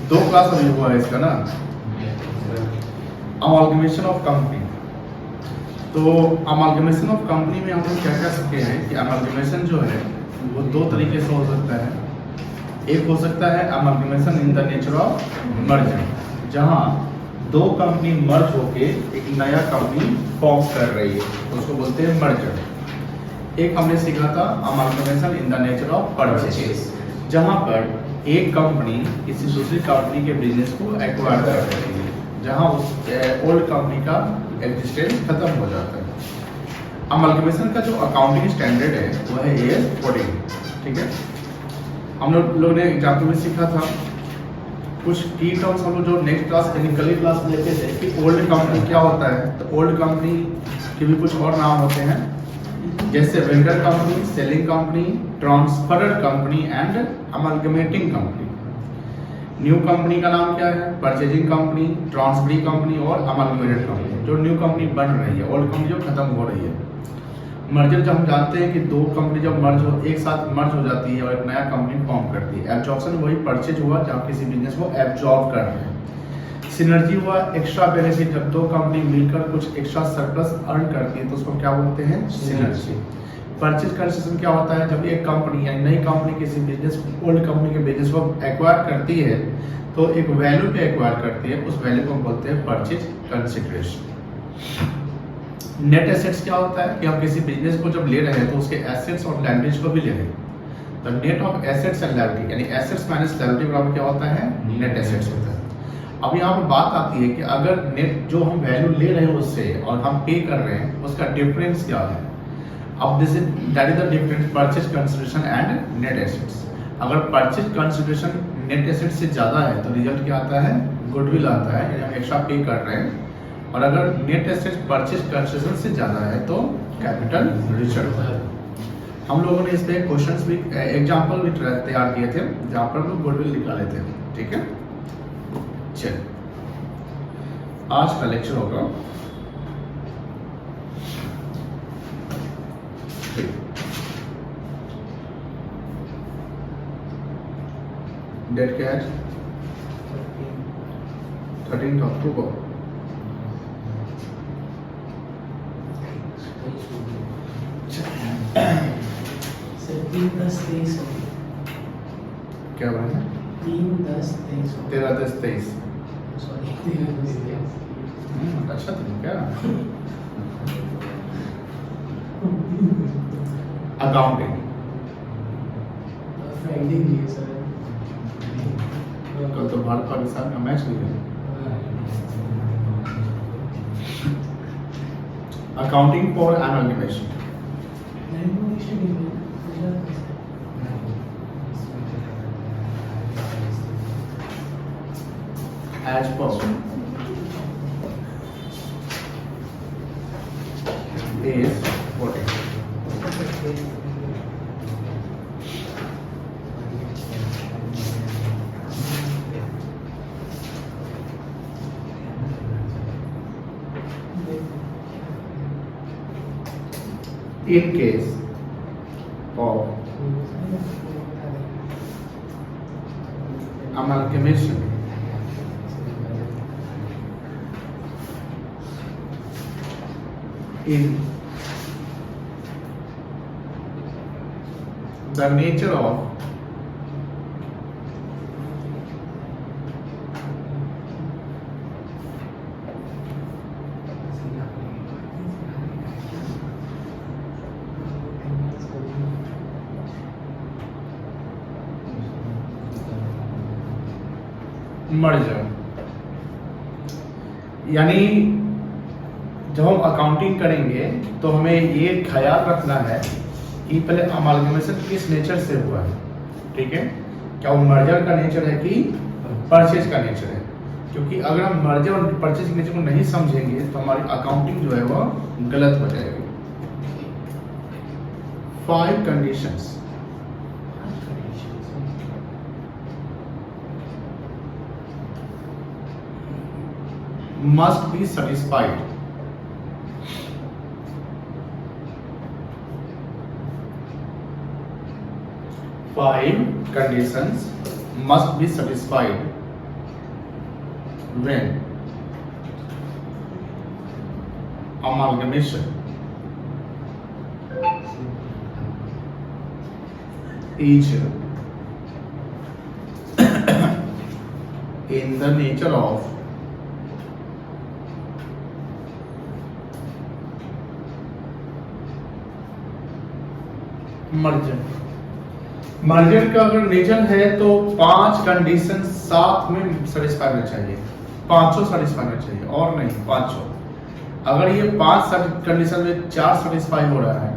दो क्लास अभी हुआ है इसका ना, अमालगमेशन ऑफ कंपनी। तो अमालगमेशन ऑफ कंपनी में हम लोग क्या कह सकते हैं कि अमालगमेशन जो है वो दो तरीके से हो सकता है। एक हो सकता है amalgamation in the nature of merger, जहां दो कंपनी मर्ज होके एक नया कंपनी फॉर्म कर रही है, तो उसको बोलते हैं मर्जर। एक हमने सीखा था amalgamation in the nature of purchase, जहां पर एक कंपनी किसी दूसरी कंपनी के बिजनेस को एक्वायर कर रही है, जहां उस ओल्ड कंपनी का एग्जिस्टेंस खत्म हो जाता है। अमालगमेशन का जो अकाउंटिंग स्टैंडर्ड है वो है AS 14, ठीक है। हम लोग ने एग्जाम्पल में सीखा था कुछ की टर्म्स, हम लोग जो नेक्स्ट क्लास टेक्निकली क्लास में लेते थे कि ओल्ड कंपनी क्या होता है। तो ओल्ड कंपनी के भी कुछ और नाम होते हैं, जैसे vendor company, selling company, transferor company and amalgamating company. New company का नाम क्या है? परचेजिंग कंपनी, ट्रांसफरिंग कंपनी और अमालगमेटेड कंपनी। जो न्यू कंपनी बन रही है, ओल्ड कंपनी जो खत्म हो रही है। मर्जर जब हम जानते हैं कि दो कंपनी जब मर्ज हो, एक साथ मर्ज हो जाती है और एक नया कंपनी फॉर्म करती है। एब्जॉर्प्शन वही परचेज हुआ जब किसी बिजनेस को एब्जॉर्ब कर रहे हैं। सिनर्जी हुआ एक्स्ट्रा बेनिफिट, जब दो कंपनी मिलकर कुछ एक्स्ट्रा सरप्लस अर्न करती है तो उसको क्या बोलते हैं? सिनर्जी। परचेज कंसेशन क्या होता है? जब एक कंपनी यानी नई कंपनी किसी बिजनेस ओल्ड कंपनी के बिजनेस को एक्वायर करती है तो एक वैल्यू पे एक्वायर करती है, उस वैल्यू को हम बोलते हैं परचेज कंसिडरेशन। नेट एसेट्स क्या होता है कि हम किसी बिजनेस को जब ले रहे हैं तो उसके एसेट्स और लायबिलिटीज को भी ले रहे हैं। तो net of assets and liability यानी एसेट्स माइनस लायबिलिटी बराबर क्या होता है? नेट एसेट्स होता है। अब यहाँ पर बात आती है कि अगर नेट जो हम वैल्यू ले रहे हैं उससे और हम पे कर रहे हैं उसका डिफरेंस क्या है। अब this is that is the difference purchase consideration and net assets. अगर परचेज कंसिडरेशन नेट एसेट से ज्यादा है तो रिजल्ट क्या आता है? गुडविल आता है, यानी हम एक्स्ट्रा पे कर रहे हैं। और अगर नेट एसेट परचेज कंसिडरेशन से ज्यादा है तो कैपिटल रिजर्व है। हम लोगों ने इस पे क्वेश्चंस भी एग्जांपल भी तैयार किए थे जहां पर लोग गुडविल निकाले थे, ठीक है। चलिए आज का लेक्चर होगा डेट क्या है? 13 अक्टूबर। क्या बना है? 13-10-23। अच्छा था क्या? अकाउंटिंग कल तो भारत पाकिस्तान का मैच हुई है। Accounting for amalgamation. As per is what is in case of amalgamation in the nature of merger, यानी जब हम अकाउंटिंग करेंगे तो हमें ये ख्याल रखना है कि पहले अमालगमेशन किस नेचर से हुआ है, ठीक है। क्या वो मर्जर का नेचर है कि परचेज का नेचर है? क्योंकि अगर हम मर्जर और परचेज के नेचर को नहीं समझेंगे तो हमारी अकाउंटिंग जो है वो गलत हो जाएगी। 5 conditions must be satisfied five conditions must be satisfied when amalgamation is in the nature of merger. Merger का अगर नेचर है तो 5 कंडीशन साथ में सेटिस्फाई होना चाहिए, 500 सेटिस्फाई होना चाहिए और नहीं 500। अगर ये 5 कंडीशन में 4 सेटिस्फाई हो रहा है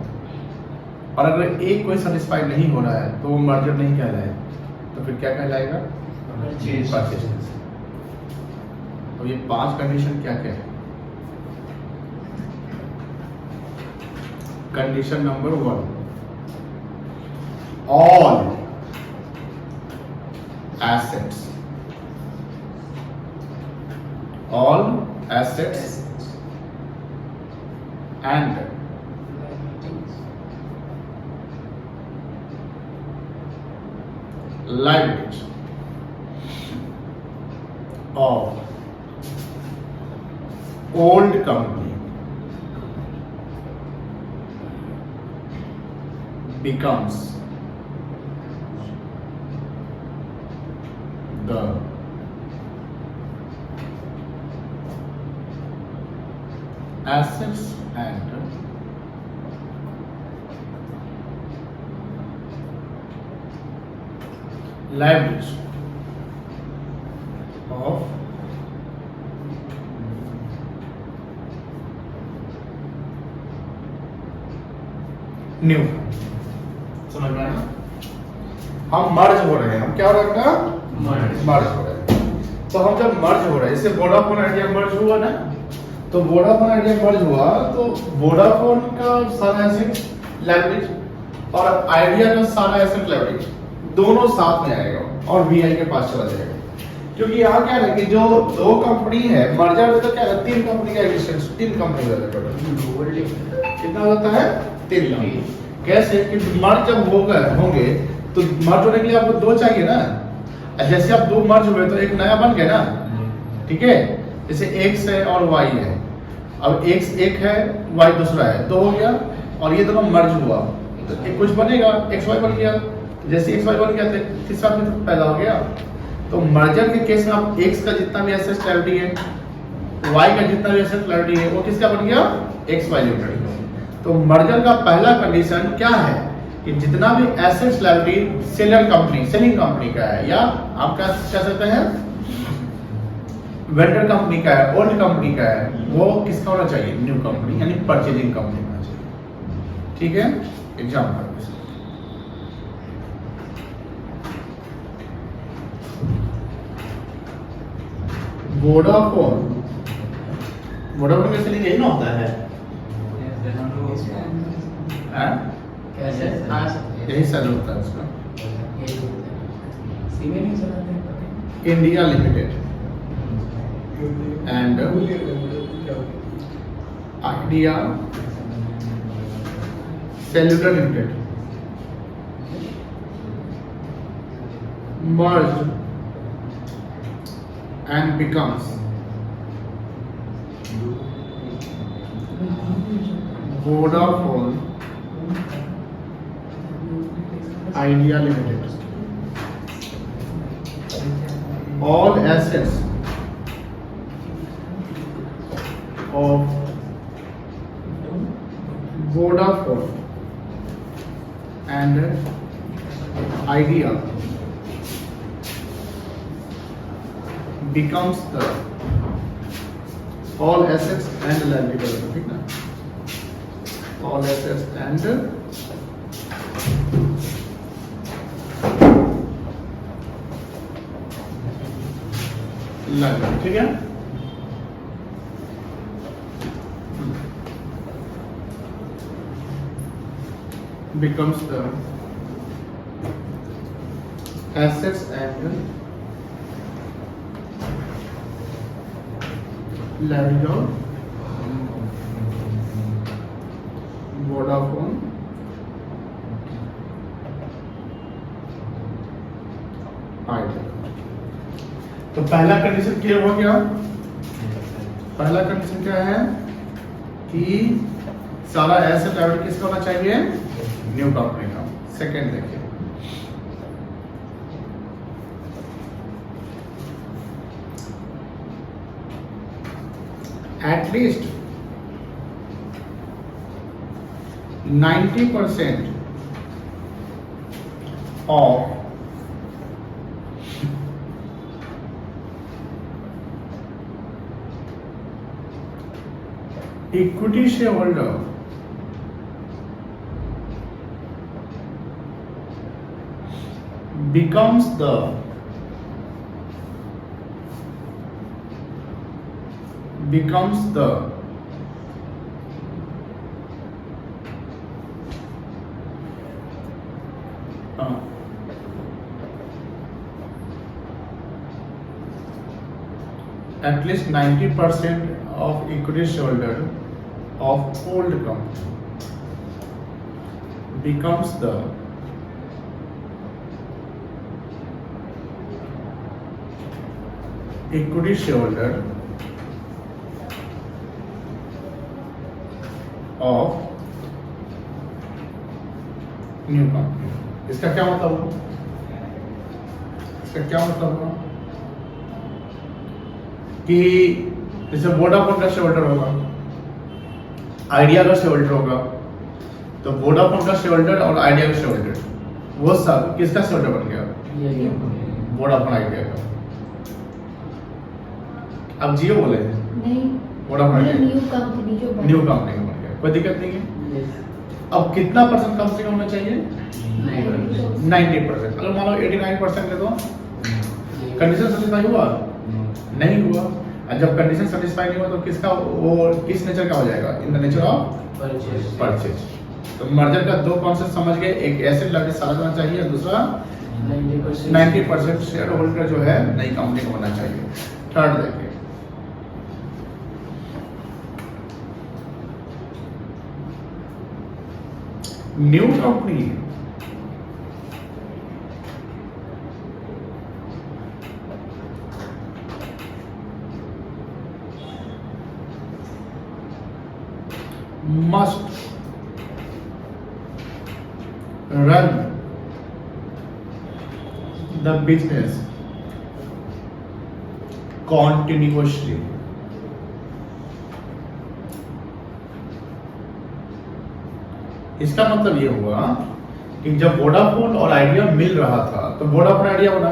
और अगर एक कोई सेटिस्फाई नहीं हो रहा है तो वो मर्जर नहीं कहलाएगा, तो फिर क्या कहलाएगा? परचेज। तो ये 5 कंडीशन क्या क्या है? Condition number 1, all assets and liabilities of old company becomes the assets and liabilities of new. समझ में आया? हम मर्ज हो रहे हैं, हम क्या हो रहे हैं? मर्ज हो रहे हैं। तो हम जब मर्ज हो रहे हैं, जैसे वोडाफोन आइडिया मर्ज हुआ ना, तो वोडाफोन आइडिया मर्ज हुआ तो वोडाफोन का सारा एसेट लायबिलिटी और आइडिया का सारा एसेट लायबिलिटी दोनों साथ में आएगा और वीआई के पास चला जाएगा। क्योंकि यहाँ क्या है कि जो 2 कंपनी है मर्जर में, तो क्या है 3 कंपनी का एग्जिस्टेंस, 3 कंपनी का टोटल कितना होता है? 3 कंपनी। कैसे कि मर्ज जब होंगे तो मर्ज होने के लिए आपको 2 चाहिए ना। जैसे आप 2 मर्ज हुए तो एक नया बन गया ना, ठीक है? जैसे x है और y है, अब x एक है y दूसरा है, 2 हो गया और ये दोनों मर्ज हुआ तो एक कुछ बनेगा, xy बन गया। जैसे xy बन गया तो तीसरा भी पैदा हो गया। तो मर्जर के केस में आप x का जितना भी एसेट लायबिलिटी है, y का जितना भी एसेट लायबिलिटी है, वो किसका बन गया? xy limited. तो मर्जर का पहला कंडीशन क्या है कि जितना भी assets liability seller company, selling company का है या आप क्या कह सकते हैं वेंडर कंपनी का है, ओल्ड कंपनी का है, वो किसका होना चाहिए? न्यू कंपनी, यानी परचेजिंग कंपनी होना चाहिए। ठीक है? एग्जाम्पल वोडाफोन, वोडाफोन का सेलिंग यही ना होता है? यही सेल होता है उसका। India limited and idea cellular limited merge and becomes Vodafone Idea Limited. All assets of Vodafone and Idea becomes the all assets and liabilities. ठीक ना? All assets and liability. ठीक है? Becomes the assets and liability of Vodafone Idea. तो पहला condition क्या हो गया? पहला कंडीशन क्या है कि सारा एसेट लायबिलिटी किसका होना चाहिए? न्यू कंपनी का। सेकंड देखिए, at least 90% of equity shareholder becomes the at least 90% of equity shareholder of old company becomes the equity shareholder of new company. इसका क्या मतलब हुआ? इसका क्या मतलब हुआ कि जैसे वोडाफोन का शेयर होल्डर होगा, आइडिया का शेयर होल्डर होगा, तो वोडाफोन का शेयर होल्डर और आइडिया का शेयर होल्डर वो सब किसका शेयर होल्डर बन गया? वोडाफोन आइडिया का। अब जियो बोले नहीं, वोडाफोन आइडिया न्यू कंपनी जो बनी। न्यू कंपनी का बन गया, कोई दिक्कत नहीं है। अब कितना परसेंट कम से कम होना चाहिए? 90%। अगर मान लो 89% है तो कंडीशन सेटिस्फाई हुआ? नहीं हुआ। और जब कंडीशन सेटिस्फाई नहीं हुआ तो किसका वो किस नेचर का हो जाएगा? In the nature of purchase. तो मर्जर का दो कॉन्सेप्ट समझ गए, एक एसेट लायबिलिटी सारा करना चाहिए और दूसरा 90% शेयर होल्डर जो है नई कंपनी को होना चाहिए। थर्ड देखिए, new company must run the business continuously. इसका मतलब ये हुआ कि जब वोडाफोन और आइडिया मिल रहा था तो वोडाफोन आइडिया बना,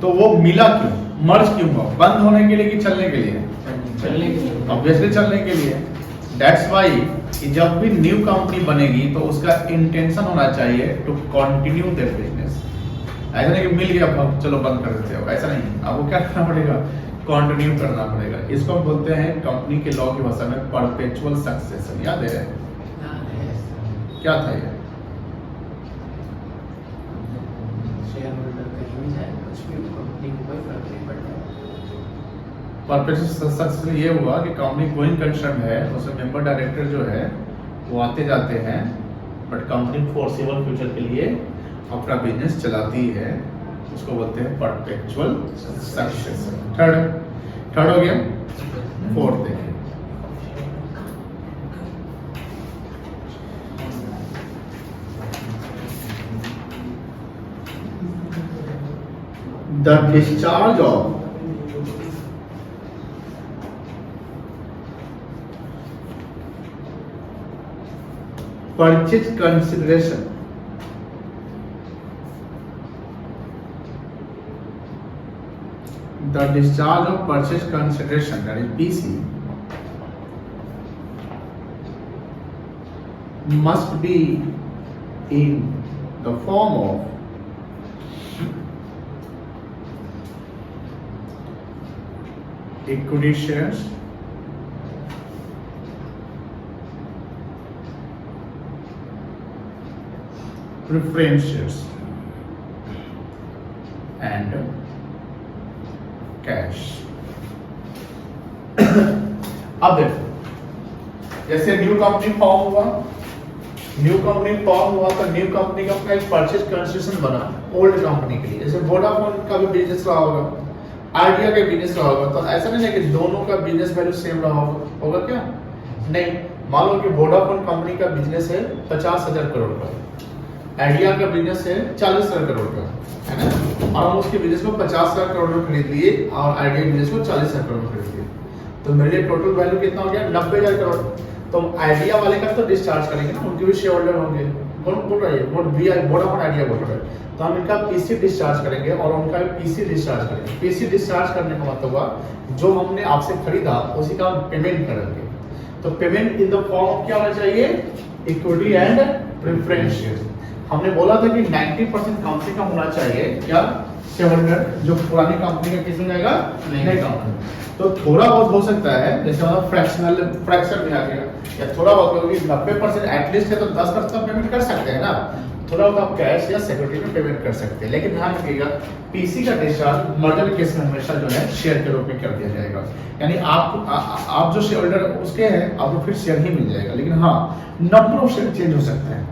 तो वो मिला क्यों? मर्ज क्यों हुआ? बंद होने के लिए कि चलने के लिए? चलने के लिए। ऑब्वियसली चलने के लिए। दैट्स वाई कि जब भी न्यू कंपनी बनेगी तो उसका इंटेंशन होना चाहिए टू कंटिन्यू देयर बिजनेस। ऐसा नहीं कि मिल गया अब चलो बंद कर देते हो, ऐसा नहीं। आपको क्या करना पड़ेगा? कंटिन्यू करना पड़ेगा। इसको हम बोलते हैं कंपनी के लॉ की भाषा में परपेचुअल सक्सेशन। याद है क्या था ये? शेयर होल्डर कहीं भी जाए कुछ भी कंपनी को कोई फर्क नहीं पड़ता। परपेचुअल सक्सेशन ये हुआ कि कंपनी गोइंग कंसर्न है, उसमें मेंबर डायरेक्टर जो है वो आते जाते हैं, बट कंपनी फोर्सेबल फ्यूचर के लिए अपना बिजनेस चलाती है। उसको बोलते हैं परपेचुअल सक्सेशन। थर्ड हो गया। फोर्थ देखिए, the discharge of purchase consideration the discharge of purchase consideration, that is PC, must be in the form of equity shares, preference shares and cash। अब देखो, जैसे न्यू कंपनी फॉर्म हुआ, new company form हुआ तो new company का अपना एक purchase consideration बना ओल्ड कंपनी के लिए। जैसे वोडाफोन का भी बिजनेस रहा होगा, आइडिया के बिजनेस का होगा, तो ऐसा नहीं है कि दोनों का बिजनेस वैल्यू सेम रहा होगा क्या? नहीं। मान लो कि वोडाफोन कंपनी का बिजनेस है 50,000 करोड़ का, आइडिया का बिजनेस है 40,000 करोड़ का, है ना? और हम उसके बिजनेस को 50,000 करोड़ में खरीद लिए और आइडिया बिजनेस को 40,000 करोड़ में खरीद लिए, तो मेरे लिए टोटल वैल्यू कितना हो गया? 90,000 करोड़। तो आइडिया वाले का तो डिस्चार्ज करेंगे ना, उनके भी शेयर होल्डर होंगे। कौन बोल रहा है? वोडाफोन आइडिया बोल रहा है। तो हम इनका पीसी डिस्चार्ज करेंगे और उनका पीसी डिस्चार्ज करेंगे। पीसी डिस्चार्ज करने का मतलब हुआ जो हमने आपसे खरीदा उसी का हम पेमेंट करेंगे। तो payment in the form of क्या होना चाहिए? Equity and preference share. हमने बोला था कि 90% कम से कम होना चाहिए क्या? Share holder. जो पुरानी कंपनी का किस में जाएगा? नई कंपनी। तो थोड़ा बहुत हो सकता है, जैसे मतलब फ्रैक्शन में आ गया, या थोड़ा बहुत होगी 90% एटलीस्ट है, तो 10% पेमेंट कर सकते हैं ना। थोड़ा बहुत आप कैश या सिक्योरिटी में पेमेंट कर सकते हैं, लेकिन ध्यान रखिएगा पीसी का डिस्चार्ज मर्जर केस में हमेशा जो है शेयर के रूप में कर दिया जाएगा। यानी आप जो शेयर होल्डर उसके हैं आपको फिर शेयर ही मिल जाएगा, लेकिन हाँ नंबर ऑफ शेयर चेंज हो सकता है।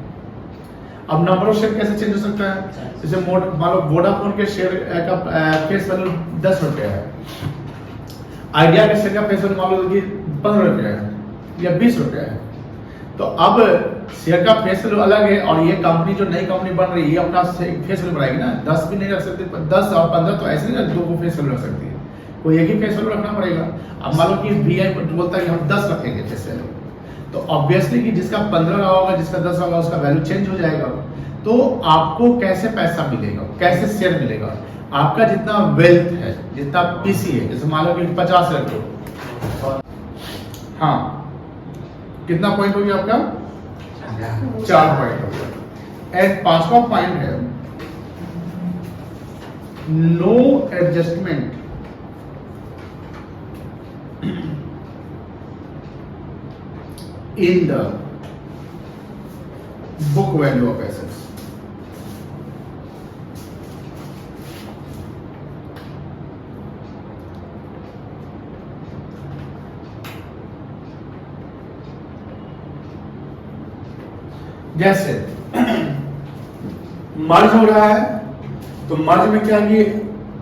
अब नंबर ऑफ शेयर कैसे चेंज हो सकता है? जैसे मान लो वोडाफोन के शेयर का फेस वैल्यू 10 रुपया है, आइडिया के शेयर का फेस वैल्यू मान लो कि 15 रुपया है या 20 रुपया है। तो अब शेयर का फेस वैल्यू अलग है और ये कंपनी जो नई कंपनी बन रही है अपना फेस वैल्यू बढ़ाएगी ना। 10 भी नहीं रख सकते, 10 और 15 तो ऐसे नहीं दो को फेस वैल्यू रख सकती है, कोई एक ही फेस वैल्यू रखना पड़ेगा। अब मान लो कि VI बोलता है कि हम 10 रखेंगे फेस वैल्यू, तो ऑब्वियसली कि जिसका 15 रहा होगा जिसका 10 होगा उसका वैल्यू चेंज हो जाएगा। तो आपको कैसे पैसा मिलेगा, कैसे शेयर मिलेगा? आपका जितना वेल्थ है, जितना पीसी है, जैसे मान लो कि 50,000 करोड़, हाँ कितना पॉइंट हो गया आपका? 4 पॉइंट हो गया। एंड 5वां पॉइंट है no adjustment in the book value of assets. जैसे मर्ज हो रहा है, तो मर्ज में क्या कि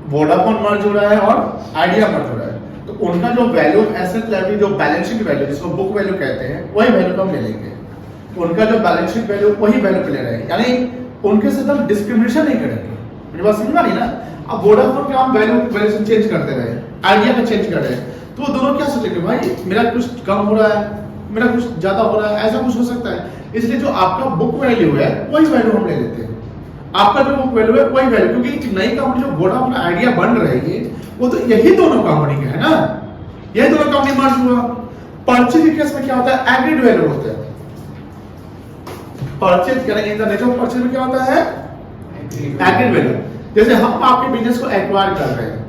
वोडाफोन मर्ज हो रहा है और आइडिया मर्ज हो रहा है, तो उनका जो वैल्यू एसेट लायबिलिटी जो बैलेंस शीट वैल्यू जिसको बुक वैल्यू कहते हैं वही वैल्यू को हम ले लेंगे। उनका जो बैलेंस शीट वैल्यू वही वैल्यू पे ले रहे हैं, यानी उनके साथ हम डिस्क्रिमिनेशन नहीं करेंगे। मेरी बात समझ नहीं ना? अब वोडाफोन का हम वैल्यू चेंज करते रहे, आइडिया का चेंज कर रहे हैं, तो वो दोनों क्या सोचेंगे? भाई मेरा कुछ कम हो रहा है, मेरा कुछ ज्यादा हो रहा है, ऐसा कुछ हो सकता है। इसलिए जो आपका बुक वैल्यू है वही वैल्यू हम ले लेते हैं। आपका जो बुक वैल्यू है वही वैल्यू, क्योंकि नई कंपनी जो वोडाफोन आइडिया बन रही है वो तो यही दोनों कंपनी के है ना, यही दोनों कंपनी मर्ज हुआ। परचेज के केस में क्या होता है? एग्रीड वैल्यू होता है। परचेज करेंगे, in the nature of purchase में क्या होता है? Agreed value. जैसे हम आपके बिजनेस को एक्वायर कर रहे हैं,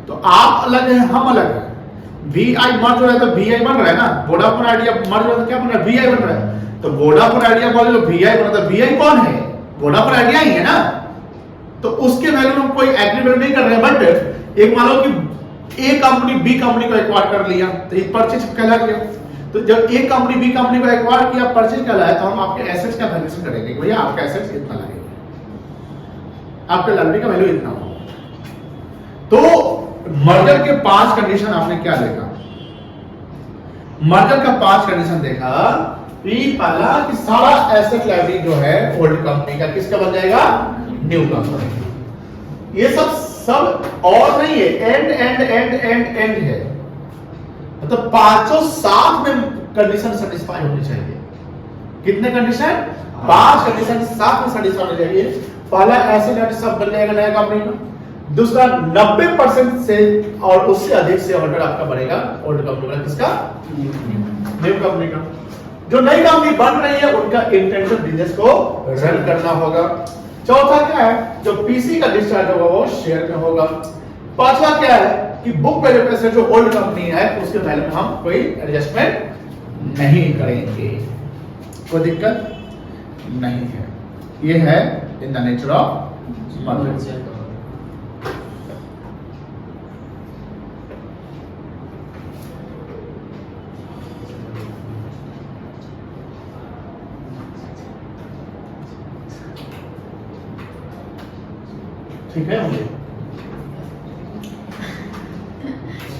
तो आप अलग हैं, हम अलग हैं। VI मर्ज हो रहा है तो VI बन रहा है ना, वोडाफोन आइडिया मर्ज हो रहा है तो क्या बन रहा है? VI बन रहा है। तो वोडाफोन आइडिया बोले तो VI बना, तो VI कौन है? वोडाफोन आइडिया ही है ना। तो उसके वैल्यू में कोई एग्रीड वैल्यू नहीं कर रहे हैं, बट एक मान लो कि ए कंपनी बी कंपनी को एक्वायर कर लिया तो ये परचेज कहला गया। तो जब ए कंपनी बी कंपनी को एक्वायर किया, परचेज कहलाया, तो हम आपके एसेट्स का वैल्यूएशन करेंगे। भैया आपका एसेट्स इतना लगेगा, आपके लायबिलिटी का वैल्यू इतना होगा। तो मर्जर के 5 कंडीशन आपने क्या देखा? मर्जर का 5 कंडीशन देखा। पहला कि सारा एसेट लायबिलिटी जो है ओल्ड कंपनी का किसका बन जाएगा? New company. ये सब और नहीं है, एंड है। मतलब पांचों साथ में कंडीशन सेटिस्फाई होनी चाहिए। कितने कंडीशन? 5 कंडीशन साथ में सेटिस्फाई होनी चाहिए। पहला एसेट लायबिलिटी सब बन जाएगा नया कंपनी का। दूसरा 90% से और उससे अधिक से ऑर्डर आपका बनेगा ओल्ड कंपनी का, किसका? न्यू कंपनी का। जो नई कंपनी बन रही है उनका इंटेंसिव बिजनेस को रन करना होगा। चौथा क्या है? जो पीसी का डिस्चार्ज होगा वो शेयर में होगा। पांचवा क्या है कि बुक वैल्यू पे से जो ओल्ड कंपनी है उसके वैल्यू में हम कोई एडजस्टमेंट नहीं करेंगे, कोई दिक्कत नहीं है। ये है in the nature of merger. ठीक है मुझे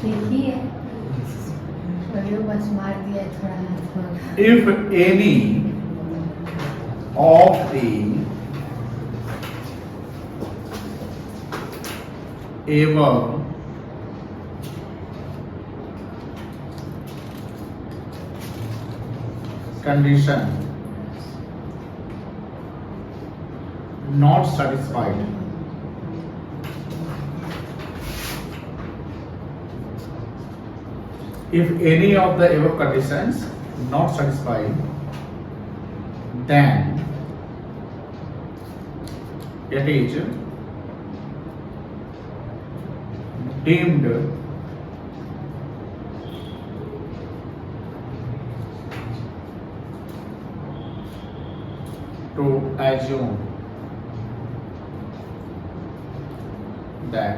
ठीक ही है, चलिए बस मार दिया थोड़ा हाथ में। if any of the above condition not satisfied, if any of the above conditions not satisfied, then it is deemed to assume that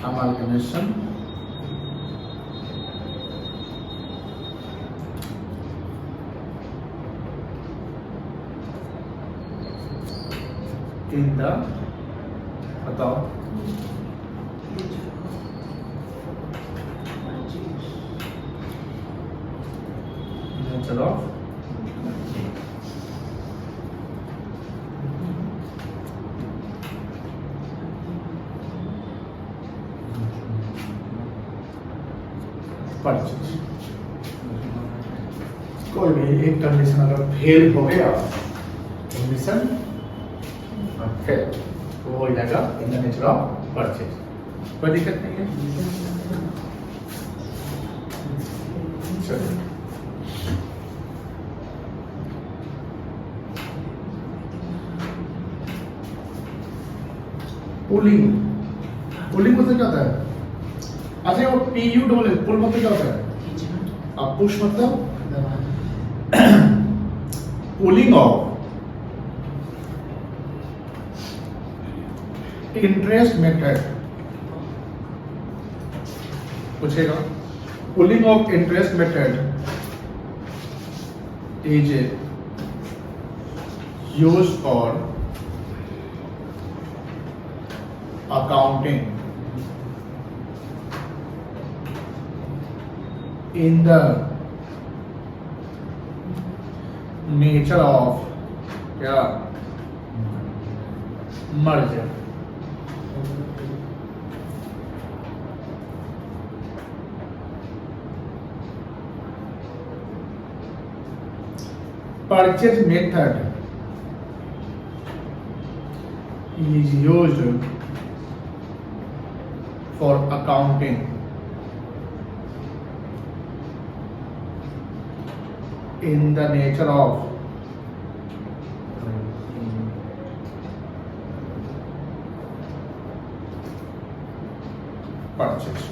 amalgamation in the बताओ nature of purchase। कोई भी एक कंडीशन अगर फेल हो गया, condition fail तो हो जाएगा in the nature of purchase, कोई दिक्कत नहीं है। चलिए पुलिंग, पुलिंग मतलब क्या होता है? अच्छा वो पी यू डबल पुल मतलब क्या होता है? अब पुश मतलब पुलिंग ऑफ इंटरेस्ट मेथड पूछेगा। Pulling of interest method is used for accounting in the nature of क्या merger। purchase method is used for accounting in the nature of purchase।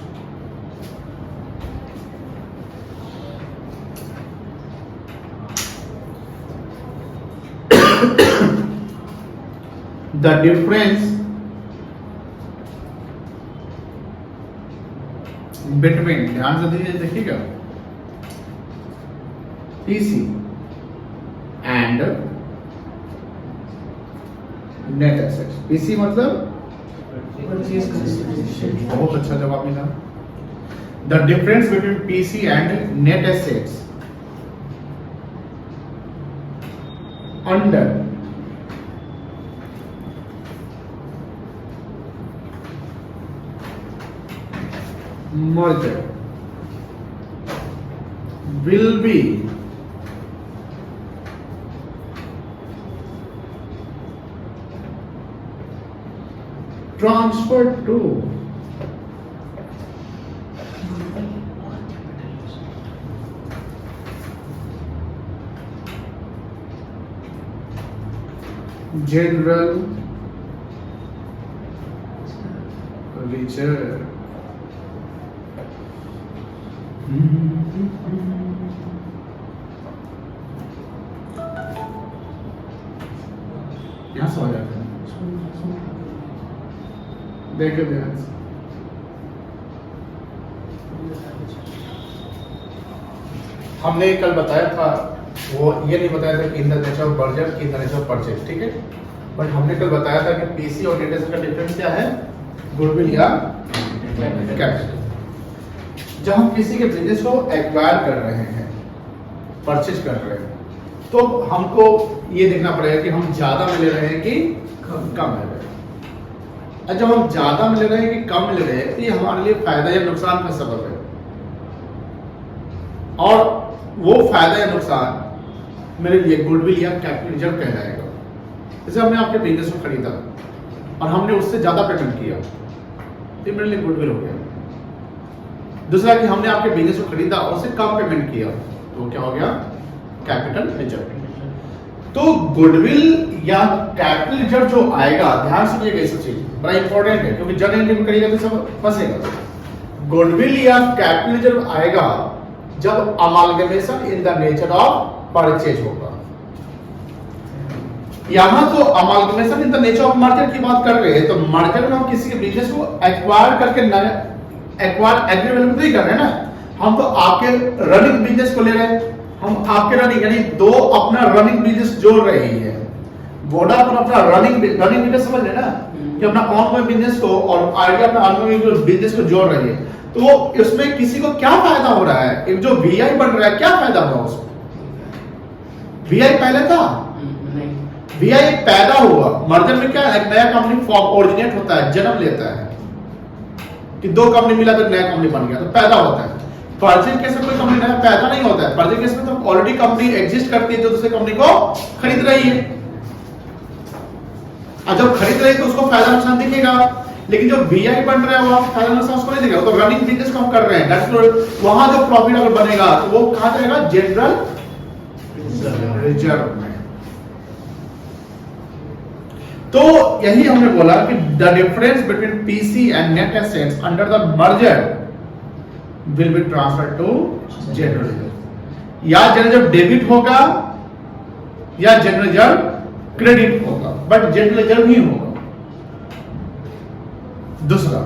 The difference between, ध्यान से दीजिए देखिएगा, PC and net assets. PC मतलब बहुत अच्छा जवाब मिला। The difference between PC and net assets under merger will be transferred to general reserve। यहाँ से हो जाता है, देखिए ध्यान से। हमने कल बताया था, वो ये नहीं बताया था कि in the nature of merger, in the nature of purchase, ठीक है। बट हमने कल बताया था कि पीसी और नेट एसेट का डिफरेंस क्या है, गुडविल या कैपिटल। जब हम किसी के बिजनेस को एक्वायर कर रहे हैं, परचेज कर रहे हैं, तो हमको ये देखना पड़ेगा कि हम ज्यादा में ले रहे हैं कि कम ले रहे हैं। और जब हम ज्यादा में ले रहे हैं कि कम ले रहे हैं, तो ये हमारे लिए फायदा या नुकसान का सबब है। और वो फायदा या नुकसान मेरे लिए गुडविल या कैपिटल रिजर्व कहलाएगा। जैसे हमने आपके बिजनेस को खरीदा और हमने उससे ज्यादा पेमेंट किया, तो मेरे लिए गुडविल हो गया। दूसरा कि हमने आपके बिजनेस को खरीदा और उससे कम पेमेंट किया, तो क्या हो गया, कैपिटल रिजर्व। तो गुडविल या कैपिटल रिजर्व जो आएगा, ध्यान से सुनिएगा, इस चीज बड़ा इंपॉर्टेंट है, क्योंकि जब एंट्री करिएगा तो सब फंसेगा। गुडविल या कैपिटल रिजर्व आएगा जब amalgamation in the nature of purchase होगा। यहां तो amalgamation in the nature of merger की बात कर रहे हैं, तो मर्जर में हम किसी के बिजनेस को एक्वायर करके एक्वायर एग्रीमेंट नहीं कर रहे हैं ना, हम तो आपके रनिंग बिजनेस को ले रहे हैं। हम आपके रनिंग यानी दो अपना रनिंग बिजनेस जोड़ रही है। वोडाफोन अपना रनिंग बिजनेस समझ रहे ना, कि अपना ऑनगोइंग बिजनेस को और आइडिया अपना ऑनगोइंग बिजनेस को जोड़ रही है। तो इसमें किसी को क्या फायदा हो रहा है, एक जो वीआई बन रहा है, क्या फायदा हुआ उसको? वीआई पहले था, वीआई पैदा हुआ। मर्जर में क्या, एक नया कंपनी फॉर्म ओरिजिनेट होता है, जन्म लेता है, कि दो कंपनी मिला तो नया कंपनी बन गया, तो पैदा होता है। परचेज केस में कोई कंपनी नया पैदा नहीं होता है। परचेज केस में तो ऑलरेडी कंपनी एग्जिस्ट करती है जो दूसरी कंपनी को खरीद रही है, और जब खरीद रही है तो उसको फायदा नुकसान दिखेगा। लेकिन जो वीआई बन रहा है वो फायदा नुकसान उसको नहीं दिखेगा, तो रनिंग बिजनेस को हम कर रहे हैं, वहां जो प्रॉफिट अगर बनेगा तो वो कहां जाएगा, जनरल रिजर्व में। तो यही हमने बोला कि the difference between PC and net assets under the merger will be transferred to general reserve. या जनरल रिजर्व डेबिट होगा या जनरल रिजर्व क्रेडिट होगा, बट जनरल रिजर्व ही होगा। दूसरा,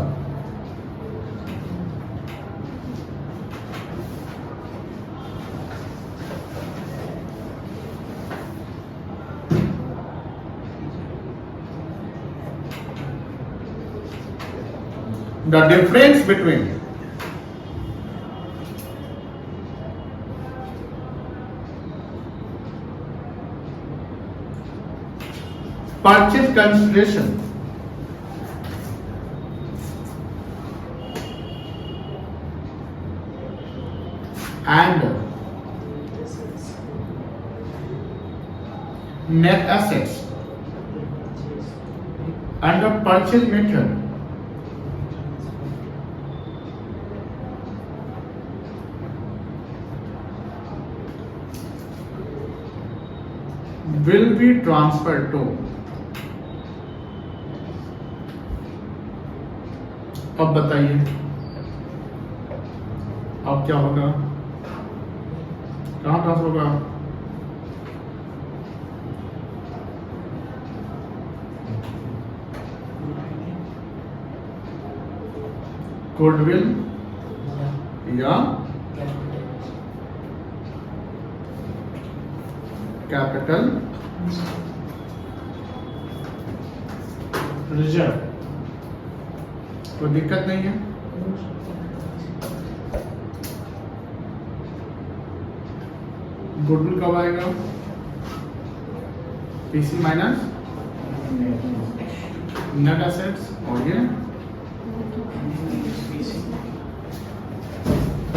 the difference between purchase consideration and net assets under purchase method will be transferred to, अब बताइए अब क्या होगा, कहां ट्रांसफर होगा? गुडविल या कैपिटल रिजर्व। कोई दिक्कत नहीं है। गुडविल कब आएगा? पीसी माइनस नेट एसेट्स, और ये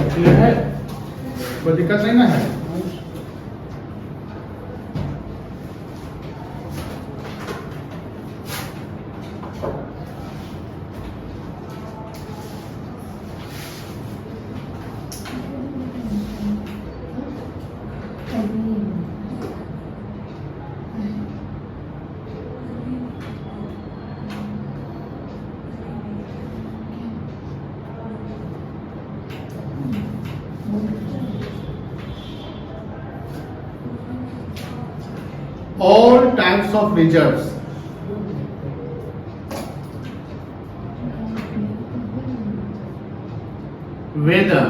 क्लियर है, कोई दिक्कत नहीं ना है। All types of reserves whether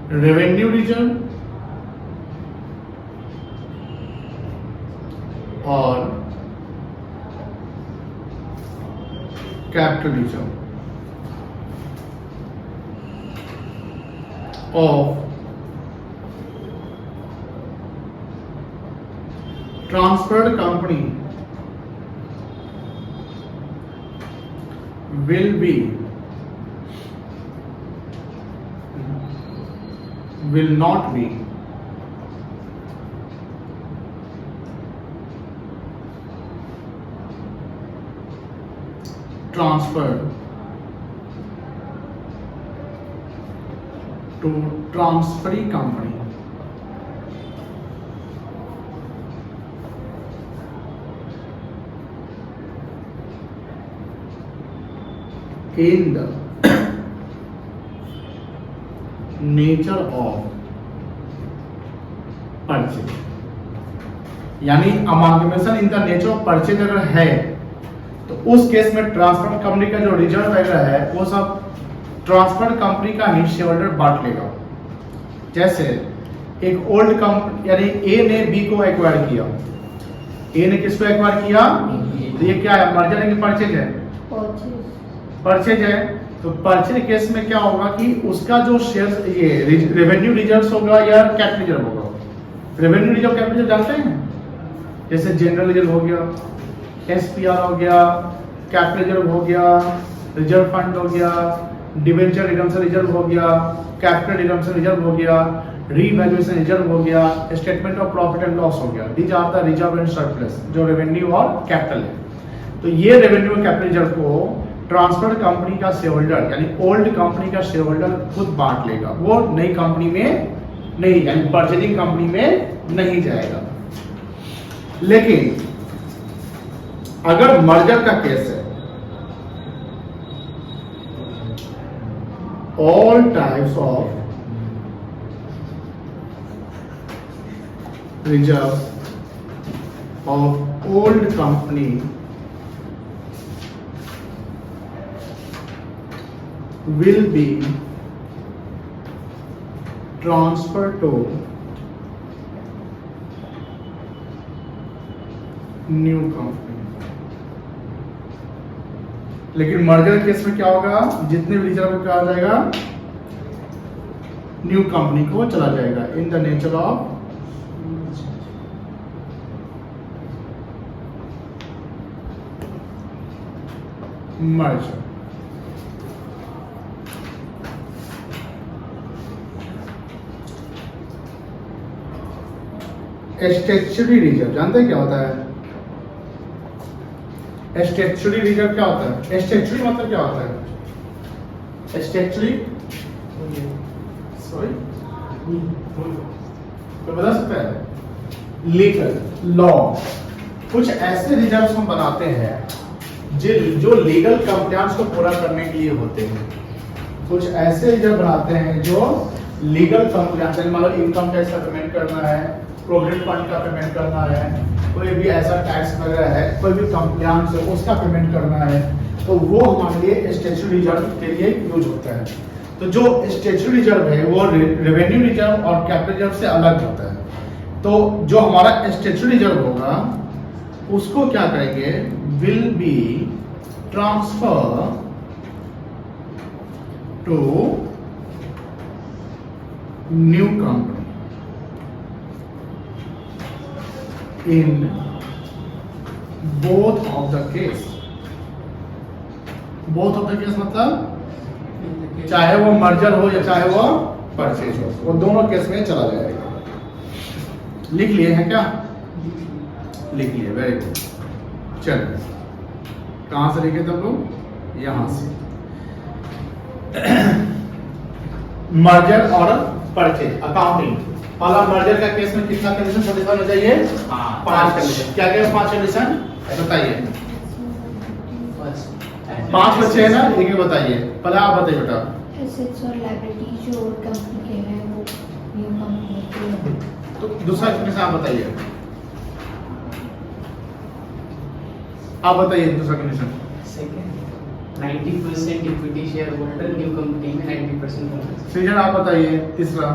revenue reserve, और capitalism of transferred company will not be transferred to transferee company in the nature of purchase। यानी amalgamation in the nature of purchase अगर है तो उस केस में ट्रांसफर कंपनी का जो reserve वगैरह है वो सब ट्रांसफर कंपनी का ही शेयर होल्डर बांट लेगा। जैसे एक ओल्ड कंपनी यानी ए ने बी को एक्वायर किया, ए ने किसको एक्वायर किया, तो ये क्या है, मर्जर है कि परचेज है, परचेज है। तो परचेज केस में क्या होगा कि उसका जो शेयर ये रेवेन्यू रिजर्व होगा या कैपिटल रिजर्व होगा। रेवेन्यू रिजर्व कैपिटल रिजर्व जानते हैं, जैसे जनरल रिजर्व हो गया, एसपीआर हो गया, कैपिटल रिजर्व हो गया, रिजर्व फंड हो गया, डिवेंचर रिडम्पशन रिजर्व हो गया, कैपिटल रिडम्पशन रिजर्व हो गया, रीवैल्यूएशन रिजर्व हो गया, statement of profit and loss हो गया। These are the reserve and surplus जो रेवेन्यू और कैपिटल है। तो ये रेवेन्यू और कैपिटल रिजर्व को ट्रांसफर कंपनी का शेयर होल्डर यानी ओल्ड कंपनी का शेयर होल्डर खुद बांट लेगा, वो नई कंपनी में नहीं यानी परचेजिंग कंपनी में नहीं जाएगा। लेकिन अगर मर्जर का केस है, all types of reserves of old company will be transferred to new company। लेकिन मर्जर केस में क्या होगा, जितने भी रिजर्व कहा जाएगा न्यू कंपनी को चला जाएगा in the nature of merger. Statutory reserve जानते हैं क्या होता है? स्टैट्यूटरी रिजर्व क्या होता है? स्टैट्यूटरी मतलब क्या होता है? स्टैट्यूटरी सॉरी तो बता सकता है? लीगल लॉ कुछ ऐसे रिजर्व्स हम बनाते हैं जो लीगल कंप्लायंस को पूरा करने के लिए होते हैं। कुछ ऐसे रिजर्व बनाते हैं जो लीगल कंप्लायंस मतलब इनकम टैक्स का पेमेंट करना है, प्रोविडेंट फंड का पेमेंट करना है, कोई भी ऐसा टैक्स वगैरह है, कोई भी कंप्लायंस है उसका पेमेंट करना है, तो वो हमारे लिए स्टैट्यूटरी रिजर्व के लिए यूज होता है। तो जो स्टैट्यूटरी रिजर्व है वो रेवेन्यू रिजर्व और कैपिटल रिजर्व से अलग होता है। तो जो हमारा स्टैट्यूटरी रिजर्व होगा उसको क्या करेंगे, will be transfer to new company in both of the case। both of the case मतलब चाहे वो मर्जर हो या चाहे वो परचेज हो, वो दोनों केस में चला जाएगा। लिख लिए हैं क्या? लिख लिए, वेरी गुड। चलिए कहां से लिखे तब लोग? यहां से। मर्जर और परचेज अकाउंटिंग। पहला मर्जर का केस में कितना कंडीशन सेटिस्फाई होना चाहिए? 5 कंडीशन। क्या क्या 5 कंडीशन बताइए? 5 बच्चे हैं ना, एक एक बताइए। पहले आप बताइए बेटा। एसेट्स और लायबिलिटी जो कंपनी के हैं वो न्यू कंपनी के। तो दूसरा कंडीशन आप बताइए। आप बताइए दूसरा condition. Second 90% equity share holder new company में 90%। सीजन आप बताइए तीसरा।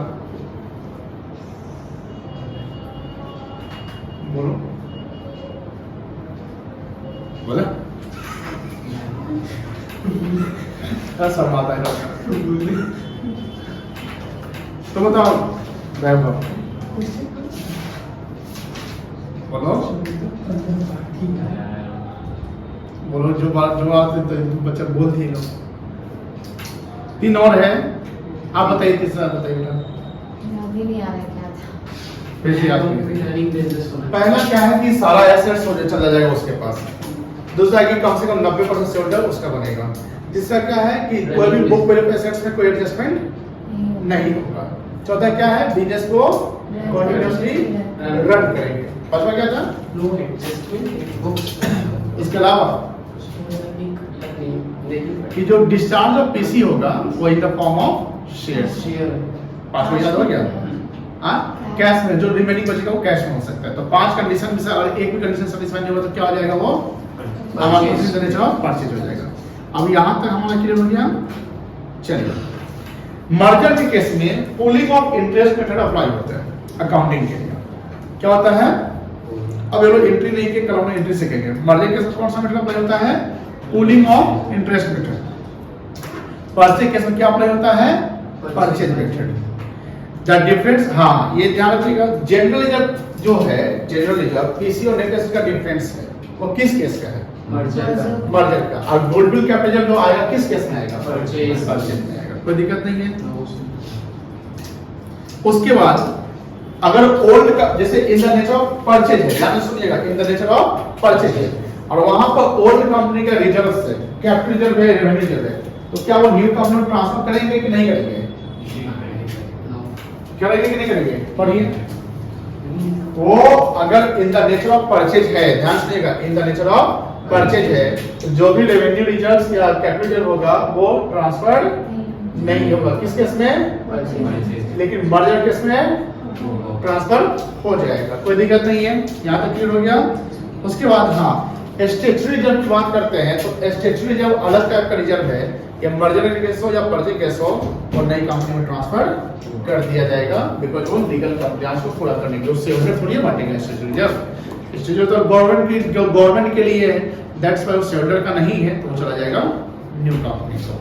बोलो। बोला शर्माता है। तो बताओ वैभव, बोलो बोलो, जो बात तो बच्चा बोल दिएगा। 3 और है, आप बताइए तीसरा बताइएगा। अभी नहीं आ रहा क्या था। फिर से याद कीजिए। Comparing business होना पहला क्या है कि सारा एसेट्स हो चला जाएगा उसके पास। दूसरा है कि कम से कम 90% शेयरहोल्डर उसका बनेगा। तीसरा क्या है कि कोई भी बुक वैल्यू एसेट्स में कोई एडजस्टमेंट नहीं होगा। चौथा क्या है, बिजनेस को कंटिन्यूअसली रन करेंगे। पांचवा क्या था, no adjustment books इसके अलावा कि जो डिस्चार्ज ऑफ पीसी होगा वो in the form of shares. Share पांचवा याद हो गया। हाँ, कैश में जो रिमेनिंग बचेगा वो कैश में हो सकता है। तो 5 कंडीशन में से अगर एक भी कंडीशन सेटिस्फाई नहीं होगा तो क्या हो जाएगा, वो परचेज हो जाएगा। अब यहाँ तक हमारा क्लियर हो गया। चलिए, मर्जर के केस में pooling of interest method apply होता है अकाउंटिंग के लिए। क्या होता है, अब ये लोग एंट्री नहीं के कलम में एंट्री सीखेंगे। मर्जर के साथ कौन सा मेथड अप्लाई होता है, pooling of interest method. Purchase case में क्या अप्लाई होता है, परचेज मेथड। द डिफरेंस, हाँ ये ध्यान रखिएगा, जनरली जब जो है जनरली जब पीसी और नेट एसेट का डिफरेंस है वो किस केस का है, मर्जर का। और गुडविल कैपिटल जो आएगा किस केस में आएगा, परचेज में आएगा। कोई दिक्कत नहीं है। उसके बाद अगर ओल्ड का जैसे in the nature of purchase है, ध्यान से सुनिएगा, in the nature of purchase है और वहां पर ओल्ड कंपनी का रिजर्व है, कैपिटल रिजर्व है, रेवेन्यू रिजर्व है, तो क्या वो न्यू कंपनी में ट्रांसफर करेंगे कि नहीं करेंगे, करेंगे कि नहीं करेंगे। पढ़िए, वो अगर in the nature of purchase है, ध्यान सुनिएगा, in the nature of purchase है तो जो भी रेवेन्यू रिजर्व या कैपिटल रिजर्व होगा वो ट्रांसफर नहीं होगा। किस केस में, लेकिन मर्जर केस में ट्रांसफर हो जाएगा। कोई दिक्कत नहीं है, यहाँ तक क्लियर हो गया। उसके बाद हाँ, स्टैट्यूटरी रिजर्व की बात करते हैं तो स्टैट्यूटरी रिजर्व अलग टाइप का रिजर्व है, या मर्जर केस हो या परचेज केस हो और नई कंपनी में ट्रांसफर कर दिया जाएगा, बिकॉज वो लीगल कंप्लायंस को पूरा करने के लिए उससे उन्हें थोड़ी बांटेगा स्टैट्यूटरी रिजर्व। स्टैट्यूटरी तो गवर्नमेंट के लिए है, दैट्स व्हाई शेयरहोल्डर का नहीं है तो चला जाएगा न्यू कंपनी को।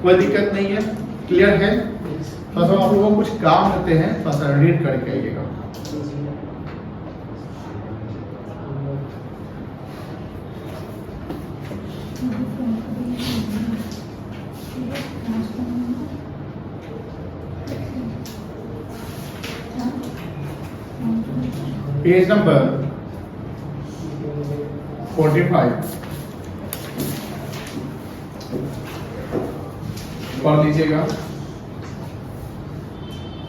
कोई दिक्कत नहीं है, क्लियर है। थोड़ा सा आप लोगों को कुछ काम देते हैं, थोड़ा सा रीड करके आइएगा। पेज नंबर 45 पढ़ लीजिएगा।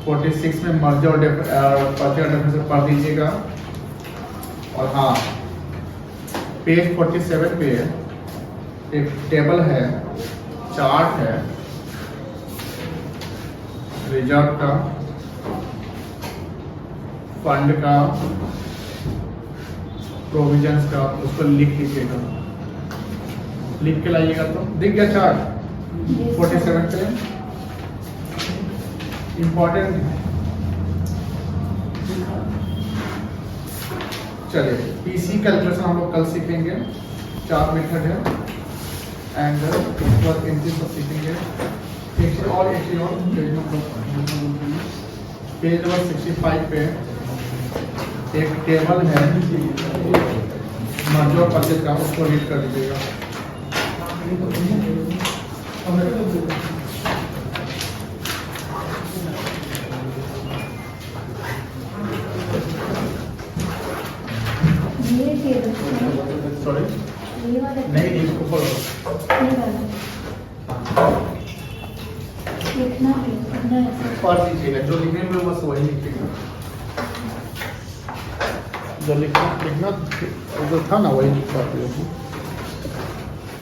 46 में मर्जर और परचेज डिफरेंस पढ़ लीजिएगा। और हाँ, पेज 47 पे एक टेबल है, चार्ट है रिजर्व का, फंड का, प्रोविजंस का, उसको लिख लीजिएगा, लिख के लाइएगा तो दिख गया चार्ट 47 पे। इंपॉर्टेंट। चलिए, पीसी कैलकुलेशन हम लोग कल सीखेंगे, 4 मेथड है एंड उसके बाद एंट्री सब सीखेंगे। एक और पेज नंबर 65 पे एक टेबल है मर्जर और परचेज का, उसको रीड कर दीजिएगा। सॉरी नहीं, इसको फॉलो पढ़ लीजिएगा, जो लिखने में बस वही लिखिएगा, जो लिखना जो था ना वही लिख पाते हो।